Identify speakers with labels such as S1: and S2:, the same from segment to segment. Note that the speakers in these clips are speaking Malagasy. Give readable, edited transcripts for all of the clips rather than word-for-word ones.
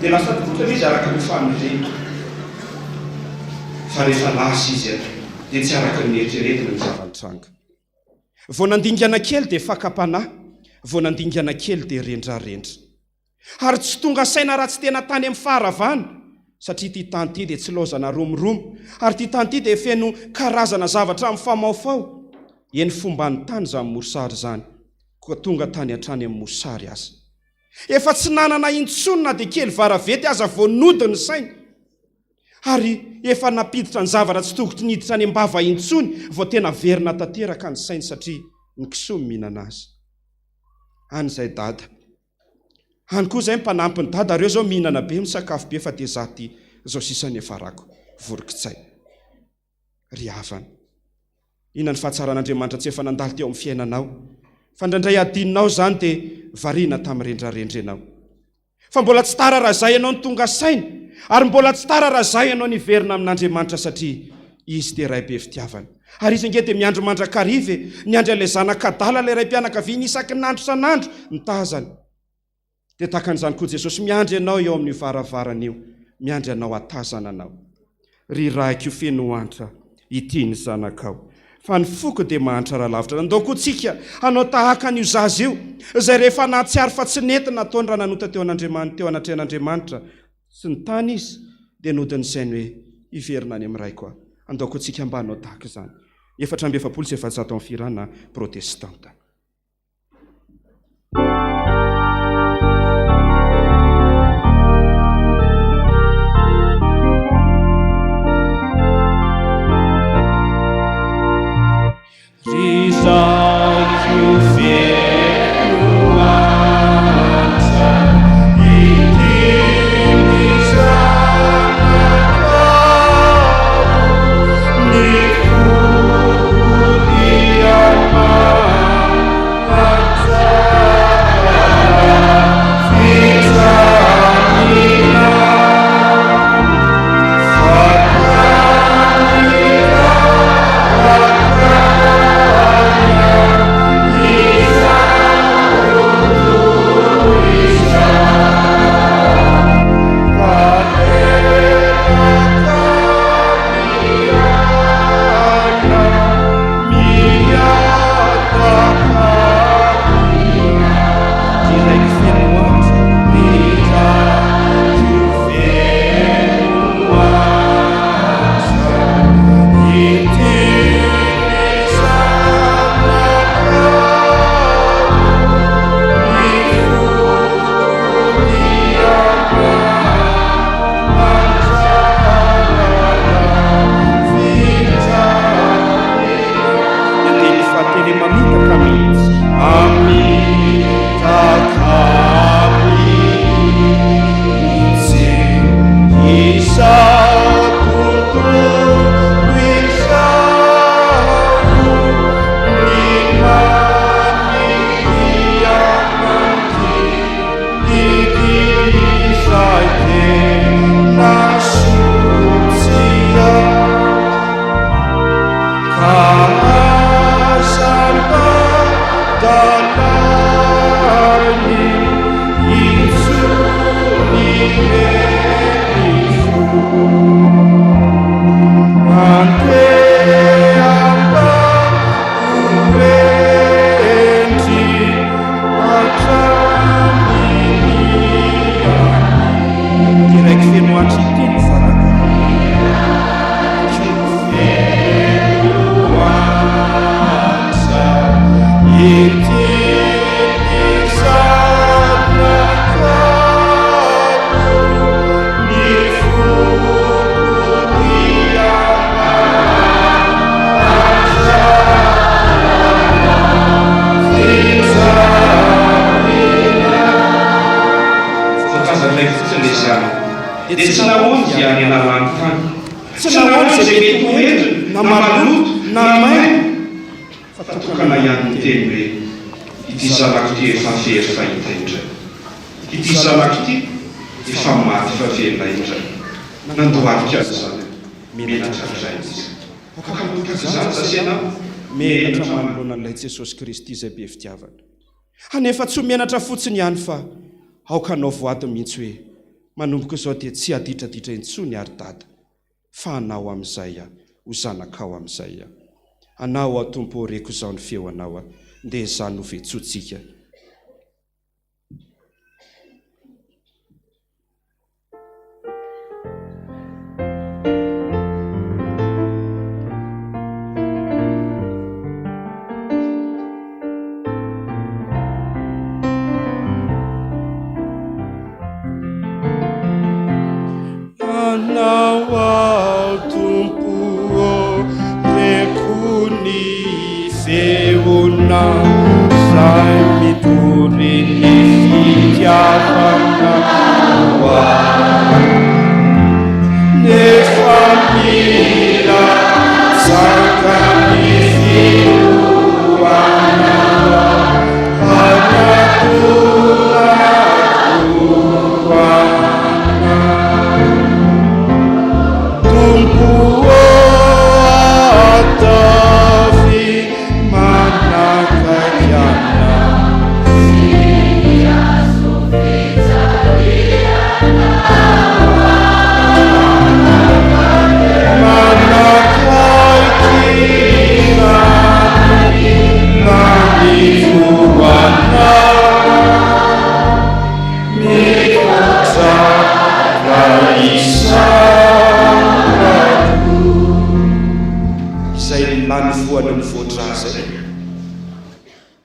S1: dia lasa tokotana izy araka ny fanorena fa rehefa lasa izy dia tsy araka ny eritreretina ny zavanitranga. Vao nandingana kely dia fakapanahy, vao nandingana kely dia rendrarendra. Ary tsy tonga saina raha tsy tena tany amin'ny faharavana, satria ty tany ty dia tsy lozana romoromo, ary ty tany ty dia feno karazana zavatra amin'ny famaofao. Eny fomba ny tany zany mosary zany, koa tonga tany hatrany amin'ny mosary aza. Efa tsy nanana intsonina dia kely varavety aza voanody ny sainy, ary efa napiditra ny zavatra tsy tokotry niditra any ambava intsony vao tena verina tanteraka ny sainy satria ny kisoa mihinana azy. Any izay dada, any koa izay mpanampy ny dada, reo zao mihinana be, misakafo be, fa dia zaty zao sisany efa rako vorokitsay. Ry havana, inona ny fahatsaran'Andriamanitra tsy efa nandalo teo amin'ny fiainanao, fa indraindray adininao zany dia variana tamin'ny rendrarendra ianao. Fa mbola tsy tara raha izay ianao ny tonga saina, ary mbola tsy tara raha izay ianao niverina amin'Andriamanitra, satria izy dia ray be fitiavana. Ary izy nge dia miandro mandrakariva, niandry ilay zanak'adala, ilay raim-pianakaviana isaky ny andro san'andro mitazana. Dia tahaka an'izany koa Jesosy miandry ianao eo amin'ny varavarana io, miandry ianao atazana anao. Ry raiko feno antra ity ny zanakao, fa ny foko dia mahantra raha lavitra. Nandao koa tsika hanao tahaka an'io zaza io, izay rehefa nahatsiary fa tsy nentina nataony raha nanota teo anatrehan'Andriamanitra sy ny tany izy, dia nodiny sainy hoe hiverina any amin'ny ray koa. Andao koa tsika mba hanao tahaka izany. 480 amin'ny firana protestanta. menatra manoloana an'ilay Jesosy Kristy izay be fitiavana. Anefa tsy ho menatra fotsiny ihany fa aoka anao voato mihitsy hoe manomboka izao dia tsy aditraditra intsony ary dada, fa anao amin'izay ho zanakao amin'izay. Anao ao Tompo, reko izao ny feo anao, dia izany ho vetsotsika. Anao ao Tompo, reko ny feona, zay mitory ny fitiavana nefa mila zaka ny fioana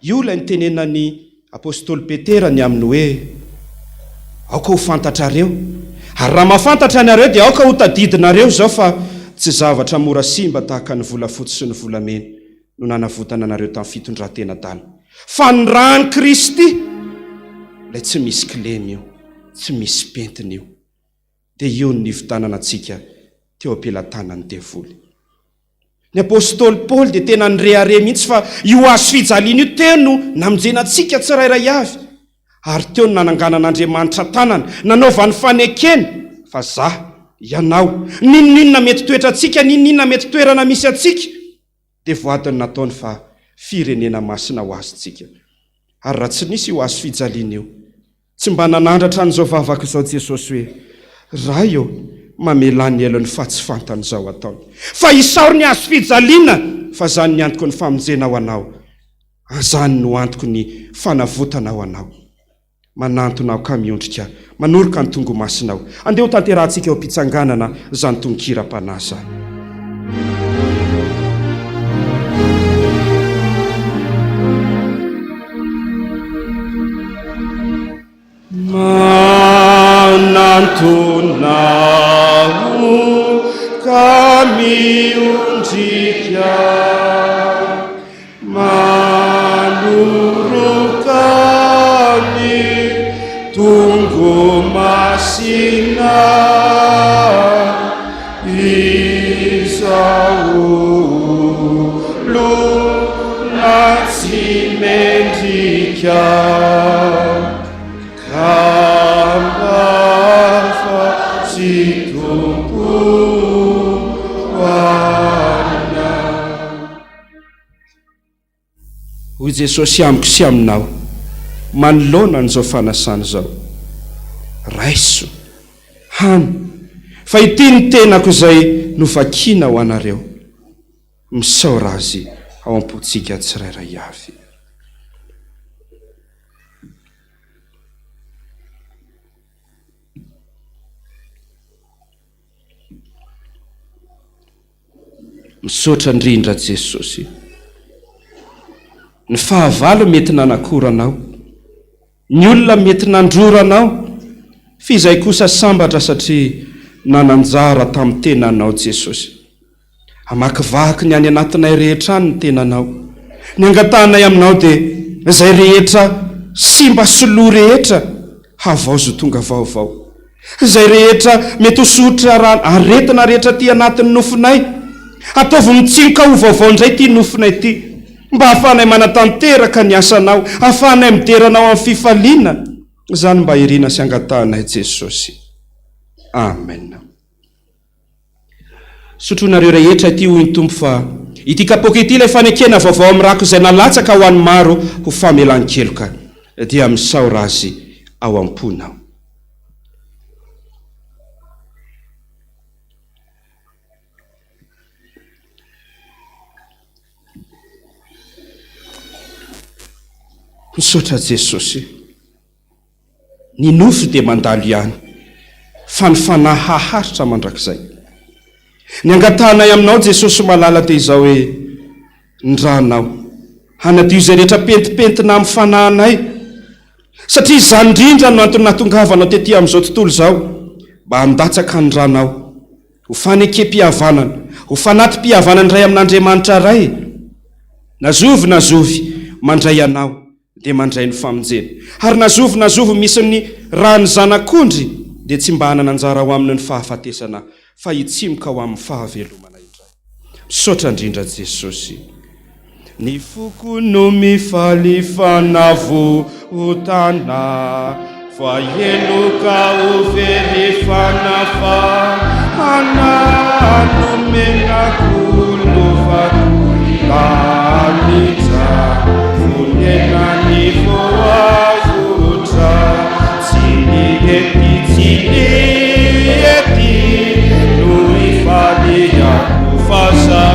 S1: io ilay nitenenany apôstôly Petera ny aminy hoe aoka ho fantatrareo, ary raha mahafantatra anareo dia aoka ho tadidinareo zao fa tsy zavatra mora simba tahaka ny volafotsy sy ny volamena no nanavotana anareo tamin'ny fitondran-tena-dala, fa ny rany Kristy ilay tsy misy kilemy io, tsy misy pentiny io, dia io ny nivitanana antsika teo am-pelantanan'ny devoly. Ny apôstôly Paoly dia tena nyrehare mihitsy fa io azo fijaliana io teo no namonjena antsika tsirairay avy, ary teo no nananganan'Andriamanitra tanana nanaovany fanekena fa ianao ninona mety toetra antsika, ninona mety toerana misy antsika, dia voadiny nataony fa firenena masina ho azontsika. Ary raha tsy nisy io azo fijaliana io, tsy mba nanandratra an'izao vavaka izao Jesosy hoe raha io mamelany elony fa tsy fantany izao ataony, fa isaoro ny azo fijaliana, fa zany ny antoko ny famonjena ao anao, azany no antoko ny fanavotana ao anao. Manantonao ka miondrika, manoroka ny tongo masinao. Andeha ho tanterahantsika eo am-pitsanganana zany tononkira-panasa. Manantonao ka miondrika, manoroka ny tongo masina, izao lona tsy mendrika, kambafa sy tompoana. Hoy Jesosy amiko sy aminao manoloana an'izao fanasana izao, raiso, hany, fa ity ny tenako izay novakiana ho anareo, misaora azy ao am-potsika tsirairay avy. Misaotra indrindra Jesosy, ny fahavalo mety nanakoranao, ny olona mety nandroranao, fizay kosa sambatra satria nananjara tamin'ny tenanao Jesosy. Amakivaky ny any anatinay rehetra any ny tenanao, ny angatanay aminao dia izay rehetra simba soloa rehetra havaozo tonga vaovao, izay rehetra mety ho sotra aretina rehetra ty anatin'ny nofinay, ataovy mitsinka ho vaovao indray ty nofinay ty, mba hafanay manatanteraka ny asanao, hafanay mideranao amin'ny fifaliana, zany mba irina sy angatanay Jesosy. Amen. Sotronareo rehetra ity hoy ny Tompo fa ity kapoka ity ilay fanekena vaovao amin'ny rako izay nalatsaka ho an'ny maro ho famelan-keloka dia misaora azy ao am-ponao. Misaotra Jesosy, ny nofo dia mandalo ihany fa ny fanahy haharitra mandrakizay. Ny angatanay aminao Jesosy malala dia izao hoe ndranao hanadio izay rehetra pentipentina amin'ny fanahinay, satria izany indrindra no antony nahatongavanao tetỳ amin'izao tontolo izao, mba handatsaka ny ranao ho fanekem-pihavanana, ho fanatim-pihavanana iray amin'Andriamanitra ray. Nazovy mandray anao dia mandray ny famonjena, ary nazovy misy ny rany zanak'ondry dia tsy mba hanana anjara ho aminy ny fahafatesana fa hitsimoka ho amin'ny fahavelomana indray. Misaotra indrindra Jesosy. Ny foko no mifalifana vohotana fa heloka ho verefana fa hananomenako lovakolalitra vonenany voavotra tsy niety no ifaliako fasa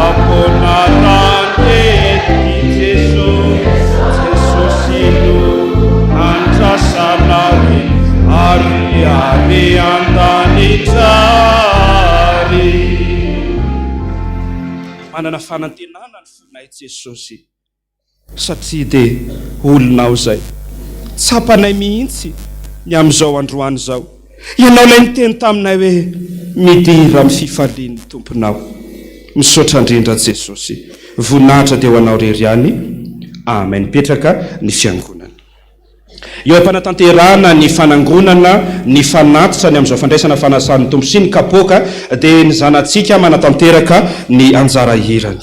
S1: aponarandety Jesosy no andrasanare ary an-tanitrary. Manana fanantenana ny fonay Jesosy, satria dia olonao izay tsapanay mihitsy ny amin'izao androany izao. Ianao ilay niteny taminay hoe midira amin'ny fifalian'ny tomponao. Misaotra indrindra Jesosy, voninahitra dia ho anao rery ihany. Amen. Petraka ny fiangonana. Eo am-panatanterahana ny fanangonana, ny fanatitra ny amin'izao fandraisana fanasan'ny tompo sy ny kapoka dia ny zanantsika manatanteraka ny anjara hirany.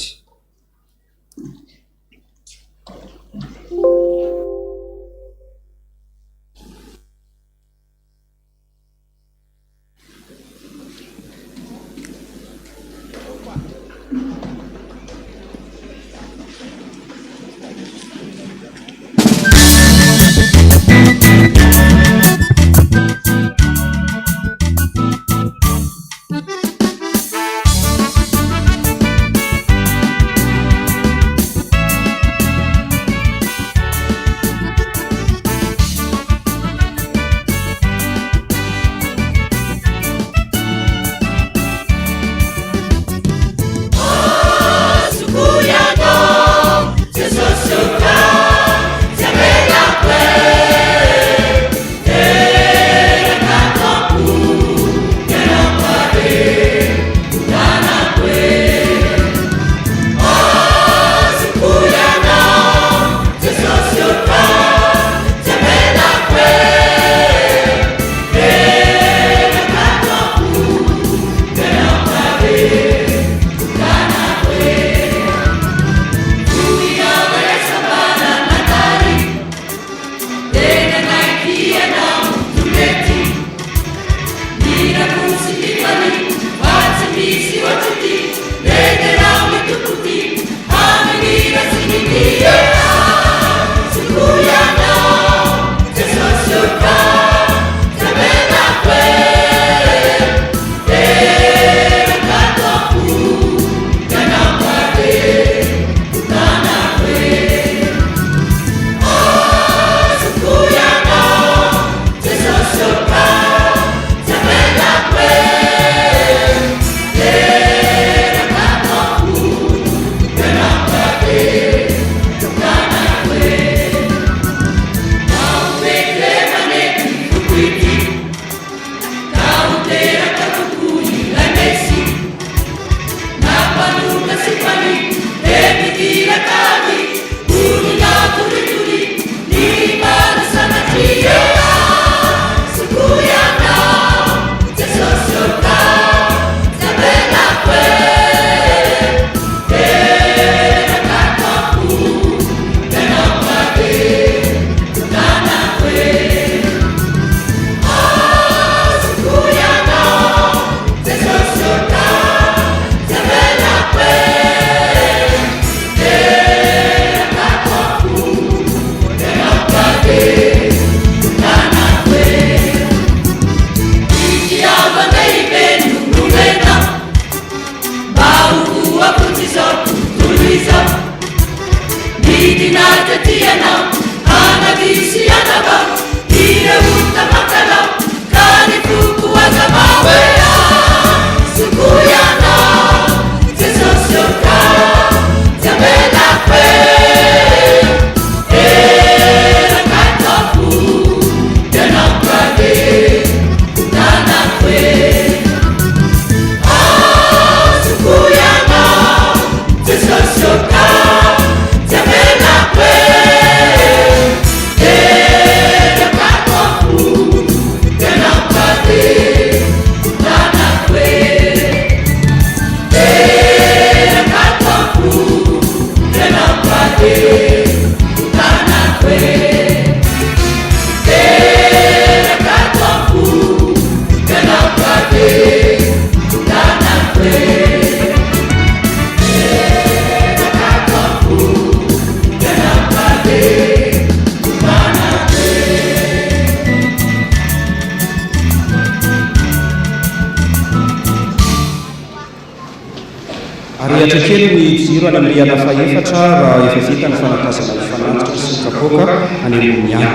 S1: Ariatra kely ny jiro any amin'ny riana faefatra raha efa vita ny fanatazana ny fanatitra sy ny kapoaka any amin'ny any.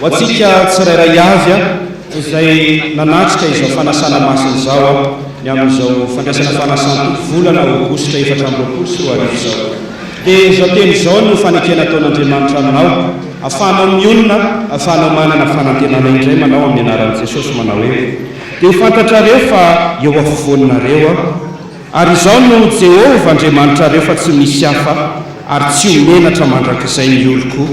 S1: Ho antsika tsirairay avy izay nanatrika izao fanasana masina izao ny amin'izao fandraisana fanasana volana aogositra 2024 sy 2025 izao. Dia izao teny izao no fanekena ataon'Andriamanitra aminao, ahafahanao miolona, ahafahanao manana fanantenana indray manao amin'ny anaran'i Jesosy manao hoe dia ho fantatrareo fa eo afovoaninareo ary izao no Jehova Andriamanitra fa tsy misy hafa ary tsy homenatra mandrakizay ny oloko.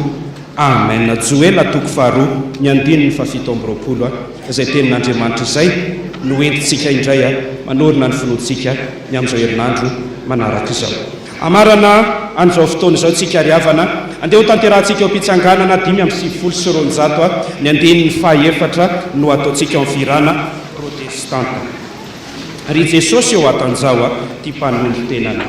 S1: Amen. Joel 2:7 izay tenin'Andriamanitra izay no entintsika indray manorina ny finoantsika ny amin'izao herinandro manaraka izao. Amarana an'izao fotoana izao tsika ariavana andeha ho tanterahantsika eo am-pitsanganana 5:7 ny andinin'ny fahaefatra no ataontsika ao firana protestanta. Ry Jesosy eo atanjao ty mpanolony tenana.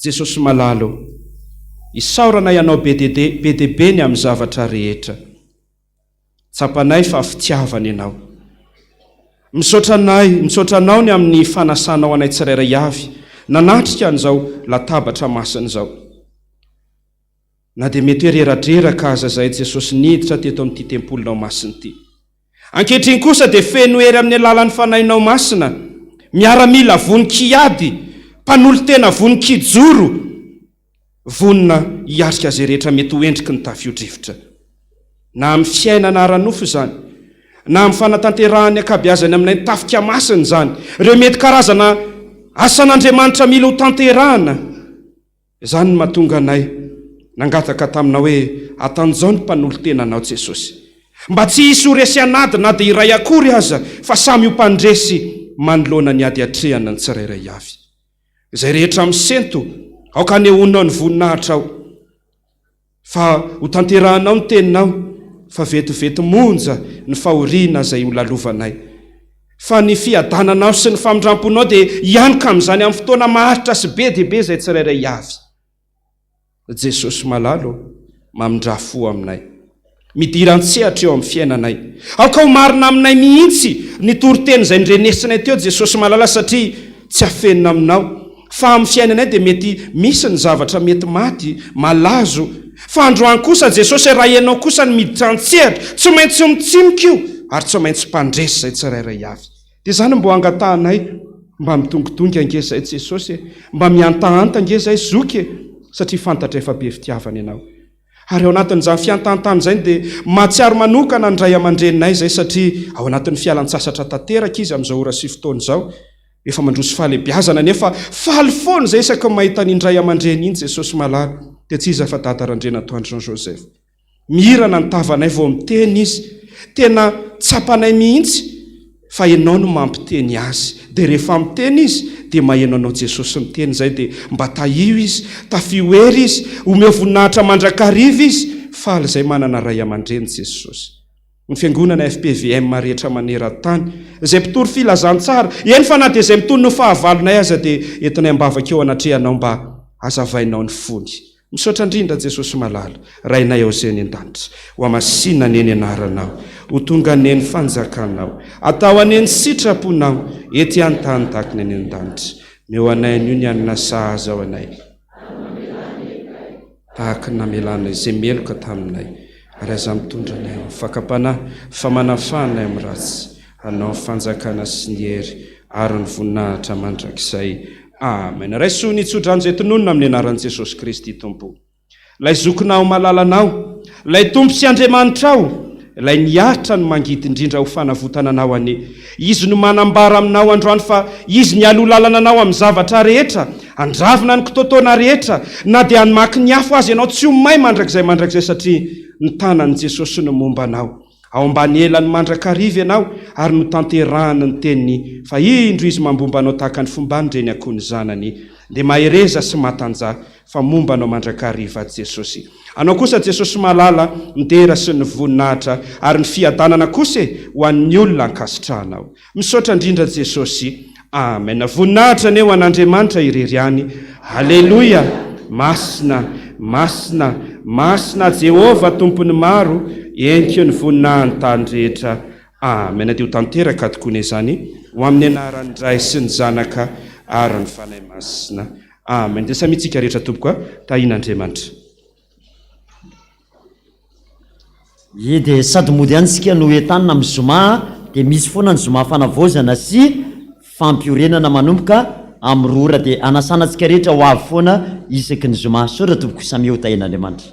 S1: Jesosy malalo, isaorana ianao be deaibe ny amin'ny zavatra rehetra. Tsapanay fa fitiavana ianao. Misaotranao ny amin'ny fanasanao anay tsirairay avy, nanatrika an'izao latabatra masina izao. Na dia mety reradreraka aza zay Jesosy niditra teto amin'ity tempolinao masina ity. Ankehitriny kosa dia feno hery amin'ny alalan'ny fanahinao masina, miaramila vonin-kiady, mpanolo tena vonin-kijoro, vonina hiarika azy rehetra mety ho endriky ny tafio-drivotra. Na amin'ny fiainana ara-nofo izany, na amin'ny fanatanterahany akabeazany aminay tafika masina izany, ireo mety karazana asan'Andriamanitra mila ho tanterahana. Izany no mahatonga anay nangataka taminao hoe atanjao ny mpanolo tenanao Jesosy. Mba tsy hisy ho resy anady na dia iray akory aza, fa samy ho mpandresy manoloana ny ady atrehana ny tsirairay avy. Izay rehetra misento, aoka anehoanao ny voninahitra ao. Fa ho tanterahanao ny teninao, fa vetivety monja ny fahoriana izay ho lalovanay. Fa ny fiadananao sy ny famindramponao dia hianika amin'izany amin'ny fotoana maharitra sy be dia be izay tsirairay avy. Jesosy malalo, mamindra fo aminay. Midiran-tsehatra eo amin'ny fiainanay. Aoka ho marina aminay mihitsy ny toriteny izay nrenesinay teo Jesosy malala satria tsy hafenina aminao. Fa amin'ny fiainanay dia mety misy ny zavatra mety maty, malazo. Fa androany kosa Jesosy raha ianao kosa ny miditra-tsehatra, tsy maintsy mitsimika io, ary tsy maintsy mpandresy izay tsirairay avy. Dia izany mbo angatahanay, mba mitongotonga ange izay Jesosy, mba miantahanta ange izay zoky, satria fantatra efa be fitiavana ianao. Ary ao anatin'izany fiantahantany izay dia mahatsiaro manokana ny ray aman-dreninay izay satria ao anatin'ny fialan-tsasatra tanteraka izy amin'izao ora sy fotoana izao. Efa mandroso fahalebiazana nefa faly foana izay isaky mahita n'indray aman-dreny iny Jesosy malala, dia tsy iza fa dadarandrena Antoine Jean Joseph. Mihirana ny tavanay vao miteny izy, tena tsapanay mihitsy, fa ianao no mampiteny azy. Dia rehefa miteny izy, dia mahaino anao Jesosy miteny izay dia mba tahio izy, tafioery izy, omeo voninahitra mandrakariva izy, faly izay manana ray aman-dreny Jesosy. Ny fiangonana FPVM rehetra maneran-tany, izay mpitory filazantsara, eny fa na dia izay mitony no fahavalonay aza dia entinay ambavaka eo anatrehanao mba azavainao ny fony. Misaotra indrindra Jesosy malala, rainay ao izay ny an-danitra, ho amasina neny anaranao, ho tonga neny fanjakanao, atao aneny sitraponao, ety an-tany tahaka neny an-danitra. Meo anay an'io ny anina sahaza ao anay, tahaka namelana izay meloka taminay. Ary aza mitondra anay fakapana famanafanay amin'ny ratsy, hanao fanjakana sy ny hery ary ny voninahitra mandrakizay. Amen. Raiso ny tsodrano izay tononona amin'ny anaran'i Jesosy Kristy Tompo. Lay zokinao malalanao, lay tompo sy Andriamanitrao, ilay niatra no mangidy indrindra ho fanavotananao ane. Izy no manambara aminao androany fa izy ny alolalana anao amin'ny zavatra rehetra, andravina ny kitotoana rehetra, na dia anymaky ny afo azy ianao tsy homay mandrakizay satria ny tanan'i Jesosy no momba anao. Ao ambany elany mandrakariva ianao ary no tanterahana ny teniny fa indro izy mambomba anao tahaka ny fombany reny akoho ny zanany, dia mahereza sy matanja fa momba anao mandrakariva Jesosy. Anao kosa Jesosy malala midera sy ny voninahitra ary ny fiadanana kosa ho an'ny olona ankasitrahanao. Misaotra indrindra Jesosy. Amen. Voninahitra ny eo an'Andriamanitra ireriany. Haleloia. Masina Jehova tompony maro, enkeo ny voninahiny tany rehetra. Amen. Dia ho tanteraka tokoa izany ho amin'ny anaran'ny Ray sy ny Zanaka ary ny Fanahy Masina. Amen. Dia samitsika rehetra tompoka tahin'Andriamanitra.
S2: Dia sady mody ihany sika no entanina amin'ny zoma, dia misy foana ny zoma fanavozana sy fampiorenana manomboka amin'ny rora, dia anasana antsika rehetra ho avy foana isaky ny zoma. Saotra tompoko samy eo tahin'Andriamanitra.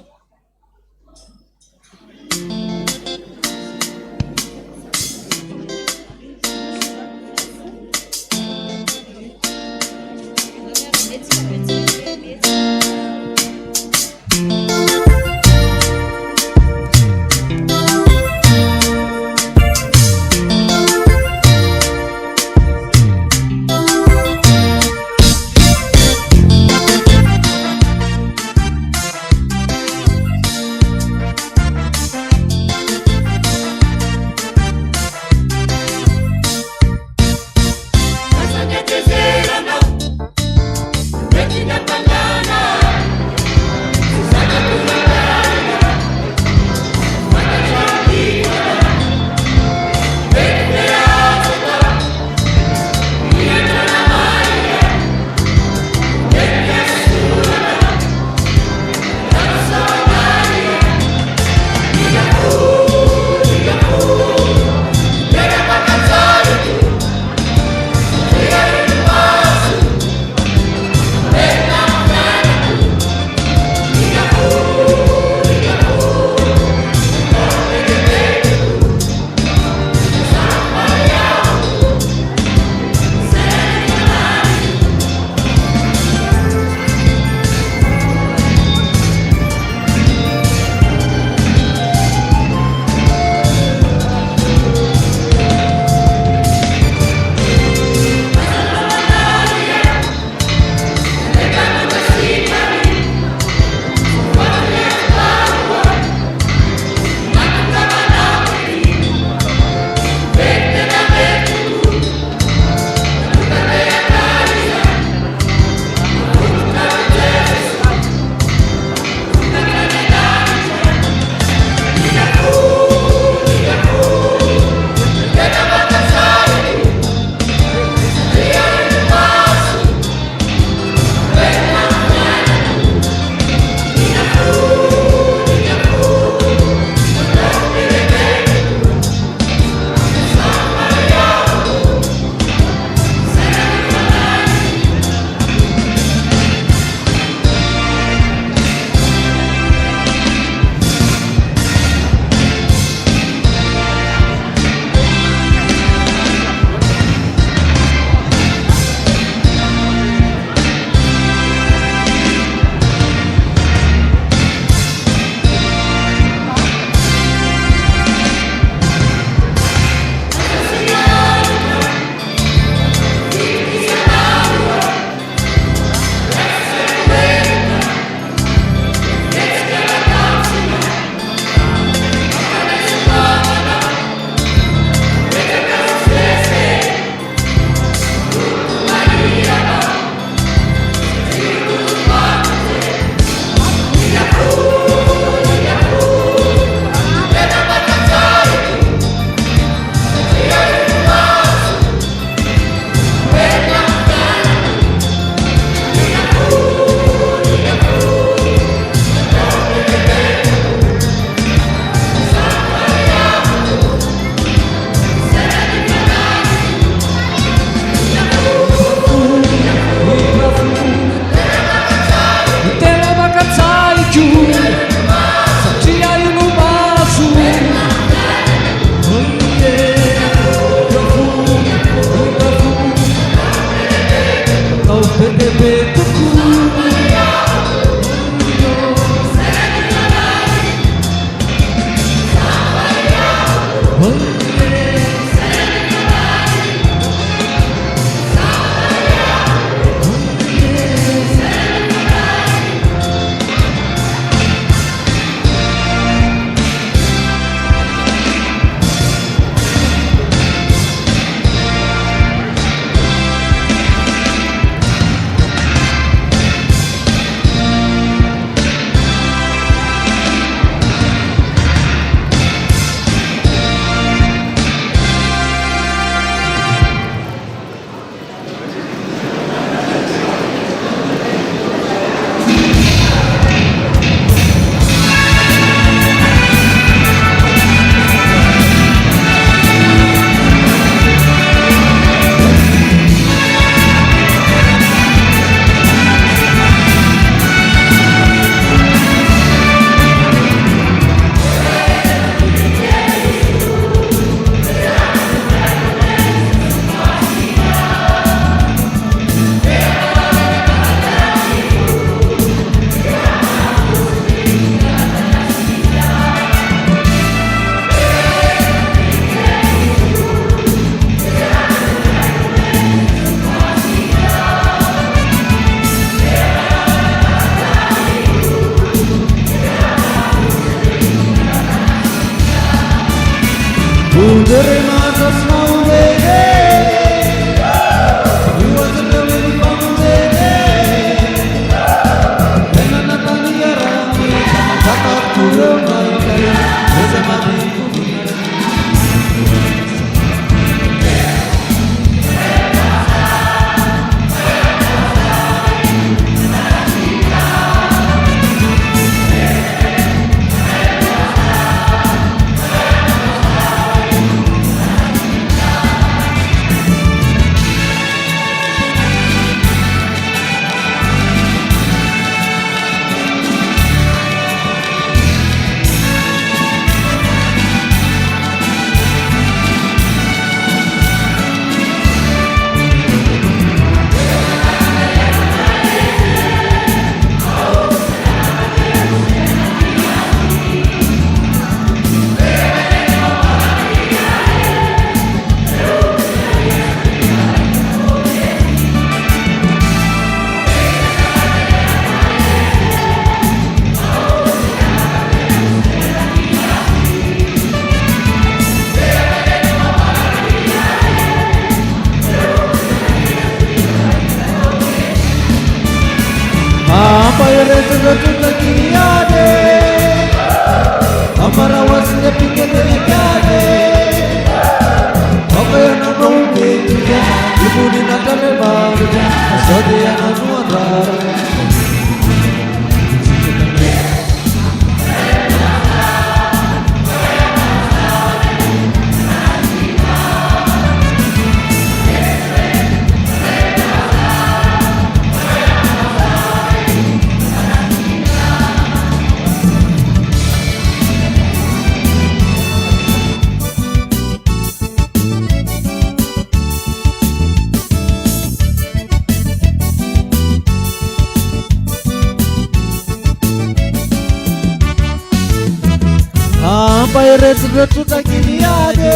S3: Retrotakiliade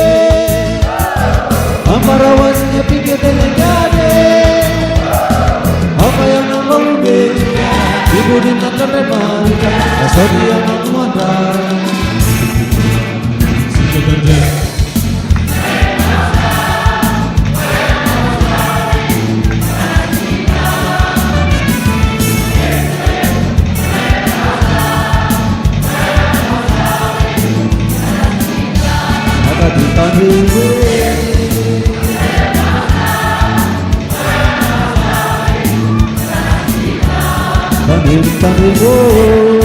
S3: Amarawasia Pigedelegade Opayana Lombe Ibudina Taremalika Asoria Manuanda Tanrigo